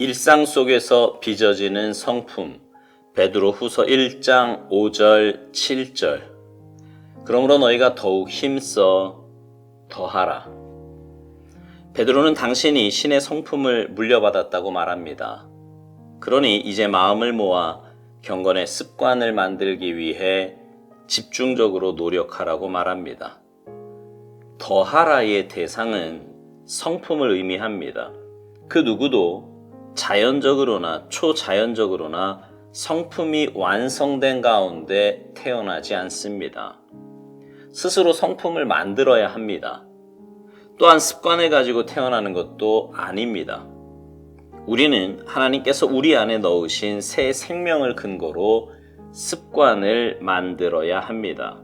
일상 속에서 빚어지는 성품. 베드로후서 1장 5절 7절. 그러므로 너희가 더욱 힘써 더하라. 베드로는 당신이 신의 성품을 물려받았다고 말합니다. 그러니 이제 마음을 모아 경건의 습관을 만들기 위해 집중적으로 노력하라고 말합니다. 더하라의 대상은 성품을 의미합니다. 그 누구도 자연적으로나 초자연적으로나 성품이 완성된 가운데 태어나지 않습니다. 스스로 성품을 만들어야 합니다. 또한 습관을 가지고 태어나는 것도 아닙니다. 우리는 하나님께서 우리 안에 넣으신 새 생명을 근거로 습관을 만들어야 합니다.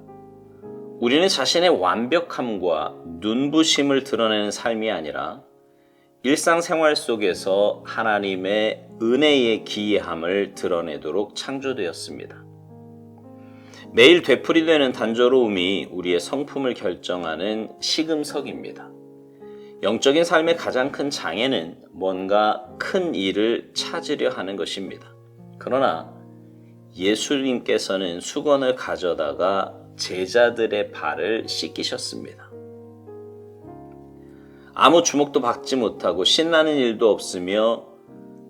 우리는 자신의 완벽함과 눈부심을 드러내는 삶이 아니라 일상생활 속에서 하나님의 은혜의 기이함을 드러내도록 창조되었습니다. 매일 되풀이되는 단조로움이 우리의 성품을 결정하는 시금석입니다. 영적인 삶의 가장 큰 장애는 뭔가 큰 일을 찾으려 하는 것입니다. 그러나 예수님께서는 수건을 가져다가 제자들의 발을 씻기셨습니다. 아무 주목도 받지 못하고 신나는 일도 없으며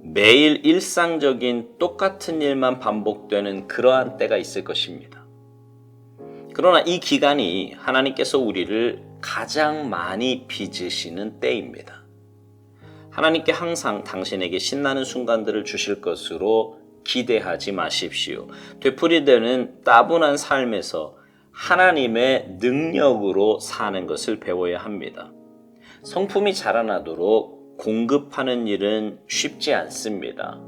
매일 일상적인 똑같은 일만 반복되는 그러한 때가 있을 것입니다. 그러나 이 기간이 하나님께서 우리를 가장 많이 빚으시는 때입니다. 하나님께 항상 당신에게 신나는 순간들을 주실 것으로 기대하지 마십시오. 되풀이되는 따분한 삶에서 하나님의 능력으로 사는 것을 배워야 합니다. 성품이 자라나도록 공급하는 일은 쉽지 않습니다.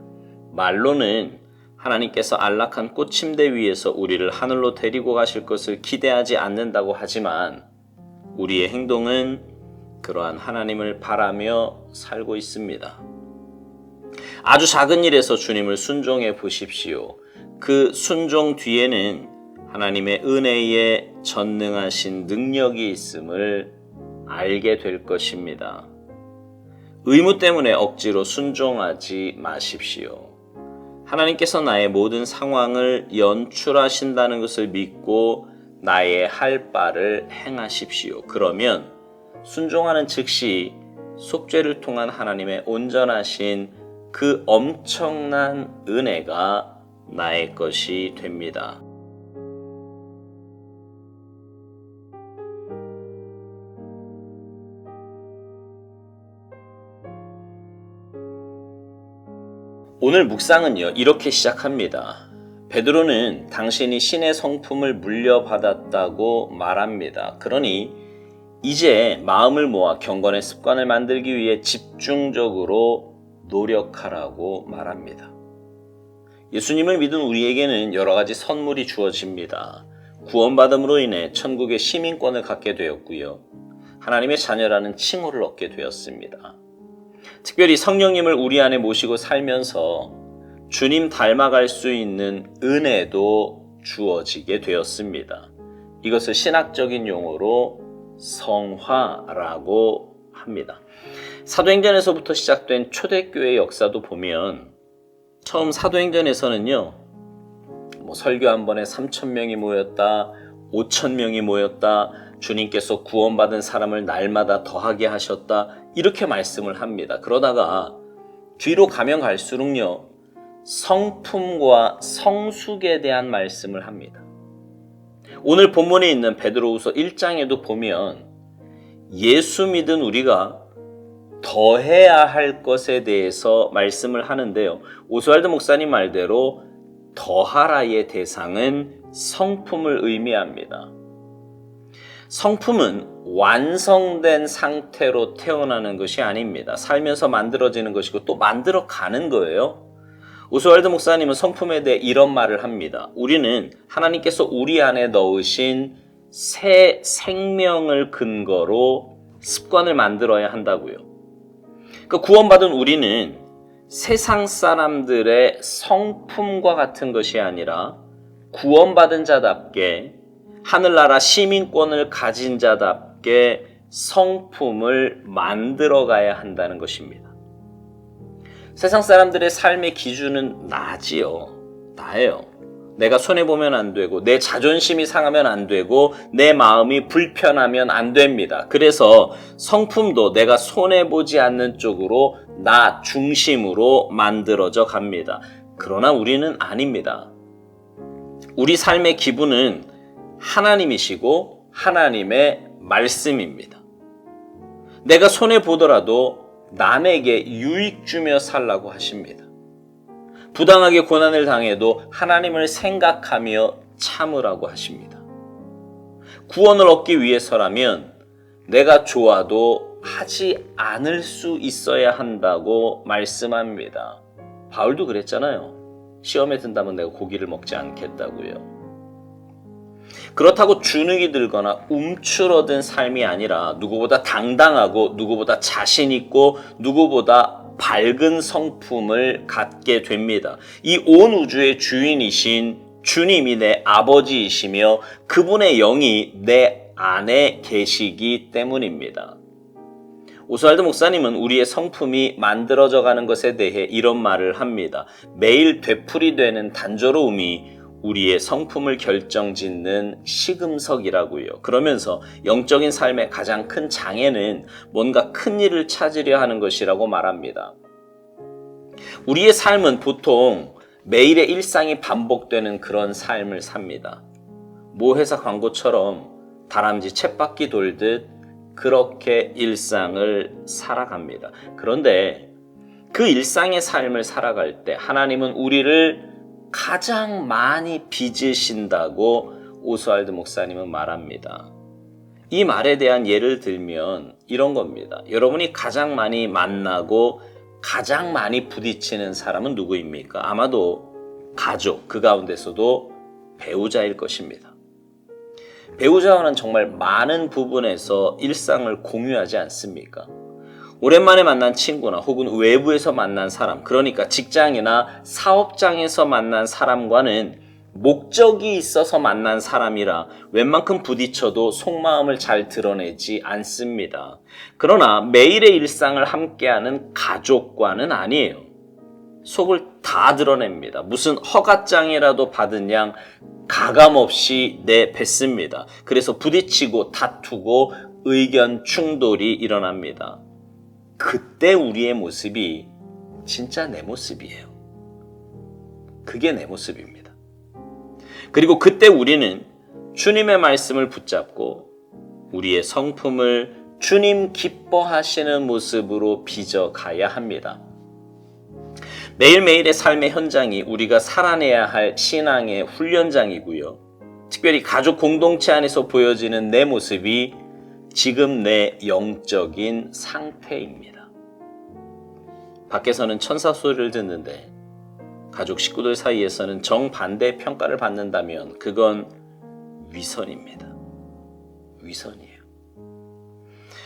말로는 하나님께서 안락한 꽃침대 위에서 우리를 하늘로 데리고 가실 것을 기대하지 않는다고 하지만 우리의 행동은 그러한 하나님을 바라며 살고 있습니다. 아주 작은 일에서 주님을 순종해 보십시오. 그 순종 뒤에는 하나님의 은혜에 전능하신 능력이 있음을 알게 될 것입니다. 의무 때문에 억지로 순종하지 마십시오. 하나님께서 나의 모든 상황을 연출하신다는 것을 믿고 나의 할 바를 행하십시오. 그러면 순종하는 즉시 속죄를 통한 하나님의 온전하신 그 엄청난 은혜가 나의 것이 됩니다. 오늘 묵상은요, 이렇게 시작합니다. 베드로는 당신이 신의 성품을 물려받았다고 말합니다. 그러니 이제 마음을 모아 경건의 습관을 만들기 위해 집중적으로 노력하라고 말합니다. 예수님을 믿은 우리에게는 여러 가지 선물이 주어집니다. 구원받음으로 인해 천국의 시민권을 갖게 되었고요. 하나님의 자녀라는 칭호를 얻게 되었습니다. 특별히 성령님을 우리 안에 모시고 살면서 주님 닮아갈 수 있는 은혜도 주어지게 되었습니다. 이것을 신학적인 용어로 성화라고 합니다. 사도행전에서부터 시작된 초대교회 역사도 보면 처음 사도행전에서는요, 설교 한 번에 3,000명이 모였다, 5,000명이 모였다, 주님께서 구원받은 사람을 날마다 더하게 하셨다, 이렇게 말씀을 합니다. 그러다가 뒤로 가면 갈수록요, 성품과 성숙에 대한 말씀을 합니다. 오늘 본문에 있는 베드로후서 1장에도 보면 예수 믿은 우리가 더해야 할 것에 대해서 말씀을 하는데요. 오스왈드 목사님 말대로 더하라의 대상은 성품을 의미합니다. 성품은 완성된 상태로 태어나는 것이 아닙니다. 살면서 만들어지는 것이고 또 만들어가는 거예요. 오스왈드 목사님은 성품에 대해 이런 말을 합니다. 우리는 하나님께서 우리 안에 넣으신 새 생명을 근거로 습관을 만들어야 한다고요. 그러니까 구원받은 우리는 세상 사람들의 성품과 같은 것이 아니라 구원받은 자답게 하늘나라 시민권을 가진 자답게 성품을 만들어가야 한다는 것입니다. 세상 사람들의 삶의 기준은 나지요. 나예요. 내가 손해보면 안 되고 내 자존심이 상하면 안 되고 내 마음이 불편하면 안 됩니다. 그래서 성품도 내가 손해보지 않는 쪽으로 나 중심으로 만들어져 갑니다. 그러나 우리는 아닙니다. 우리 삶의 기분은 하나님이시고 하나님의 말씀입니다. 내가 손해보더라도 남에게 유익 주며 살라고 하십니다. 부당하게 고난을 당해도 하나님을 생각하며 참으라고 하십니다. 구원을 얻기 위해서라면 내가 좋아도 하지 않을 수 있어야 한다고 말씀합니다. 바울도 그랬잖아요. 시험에 든다면 내가 고기를 먹지 않겠다고요. 그렇다고 주눅이 들거나 움츠러든 삶이 아니라 누구보다 당당하고 누구보다 자신 있고 누구보다 밝은 성품을 갖게 됩니다. 이 온 우주의 주인이신 주님이 내 아버지이시며 그분의 영이 내 안에 계시기 때문입니다. 오스왈드 목사님은 우리의 성품이 만들어져 가는 것에 대해 이런 말을 합니다. 매일 되풀이되는 단조로움이 우리의 성품을 결정짓는 시금석이라고요. 그러면서 영적인 삶의 가장 큰 장애는 뭔가 큰 일을 찾으려 하는 것이라고 말합니다. 우리의 삶은 보통 매일의 일상이 반복되는 그런 삶을 삽니다. 모 회사 광고처럼 다람쥐 쳇바퀴 돌듯 그렇게 일상을 살아갑니다. 그런데 그 일상의 삶을 살아갈 때 하나님은 우리를 가장 많이 빚으신다고 오스왈드 목사님은 말합니다. 이 말에 대한 예를 들면 이런 겁니다. 여러분이 가장 많이 만나고 가장 많이 부딪히는 사람은 누구입니까? 아마도 가족, 그 가운데서도 배우자일 것입니다. 배우자와는 정말 많은 부분에서 일상을 공유하지 않습니까? 오랜만에 만난 친구나 혹은 외부에서 만난 사람, 그러니까 직장이나 사업장에서 만난 사람과는 목적이 있어서 만난 사람이라 웬만큼 부딪혀도 속마음을 잘 드러내지 않습니다. 그러나 매일의 일상을 함께하는 가족과는 아니에요. 속을 다 드러냅니다. 무슨 허가장이라도 받은 양 가감없이 내뱉습니다. 그래서 부딪히고 다투고 의견 충돌이 일어납니다. 그때 우리의 모습이 진짜 내 모습이에요. 그게 내 모습입니다. 그리고 그때 우리는 주님의 말씀을 붙잡고 우리의 성품을 주님 기뻐하시는 모습으로 빚어가야 합니다. 매일매일의 삶의 현장이 우리가 살아내야 할 신앙의 훈련장이고요. 특별히 가족 공동체 안에서 보여지는 내 모습이 지금 내 영적인 상태입니다. 밖에서는 천사 소리를 듣는데 가족 식구들 사이에서는 정반대의 평가를 받는다면 그건 위선입니다. 위선이에요.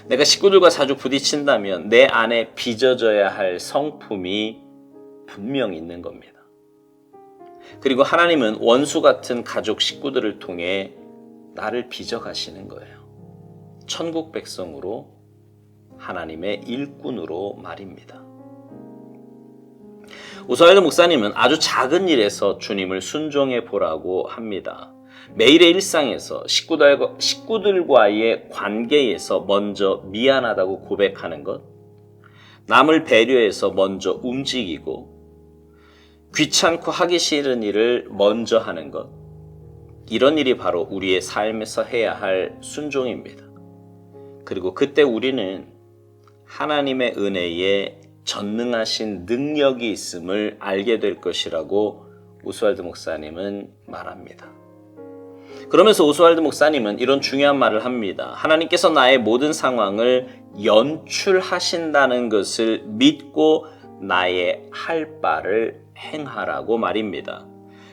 내가 식구들과 자주 부딪힌다면 내 안에 빚어져야 할 성품이 분명히 있는 겁니다. 그리고 하나님은 원수 같은 가족 식구들을 통해 나를 빚어가시는 거예요. 천국 백성으로 하나님의 일꾼으로 말입니다. 오스왈드 목사님은 아주 작은 일에서 주님을 순종해 보라고 합니다. 매일의 일상에서 식구들과의 관계에서 먼저 미안하다고 고백하는 것, 남을 배려해서 먼저 움직이고 귀찮고 하기 싫은 일을 먼저 하는 것, 이런 일이 바로 우리의 삶에서 해야 할 순종입니다. 그리고 그때 우리는 하나님의 은혜에 전능하신 능력이 있음을 알게 될 것이라고 오스왈드 목사님은 말합니다. 그러면서 오스왈드 목사님은 이런 중요한 말을 합니다. 하나님께서 나의 모든 상황을 연출하신다는 것을 믿고 나의 할 바를 행하라고 말입니다.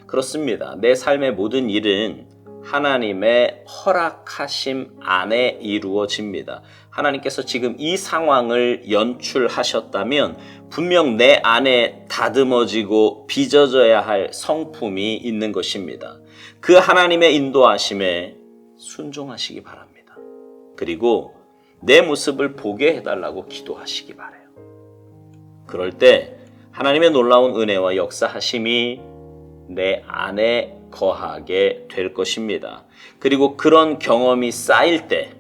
그렇습니다. 내 삶의 모든 일은 하나님의 허락하심 안에 이루어집니다. 하나님께서 지금 이 상황을 연출하셨다면 분명 내 안에 다듬어지고 빚어져야 할 성품이 있는 것입니다. 그 하나님의 인도하심에 순종하시기 바랍니다. 그리고 내 모습을 보게 해달라고 기도하시기 바라요. 그럴 때 하나님의 놀라운 은혜와 역사하심이 내 안에 거하게 될 것입니다. 그리고 그런 경험이 쌓일 때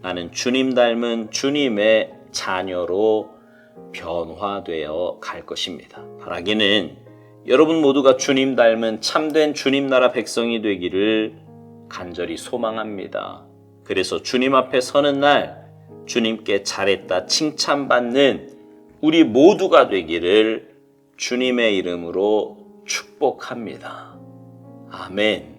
나는 주님 닮은 주님의 자녀로 변화되어 갈 것입니다. 바라기는 여러분 모두가 주님 닮은 참된 주님 나라 백성이 되기를 간절히 소망합니다. 그래서 주님 앞에 서는 날 주님께 잘했다 칭찬받는 우리 모두가 되기를 주님의 이름으로 축복합니다. 아멘.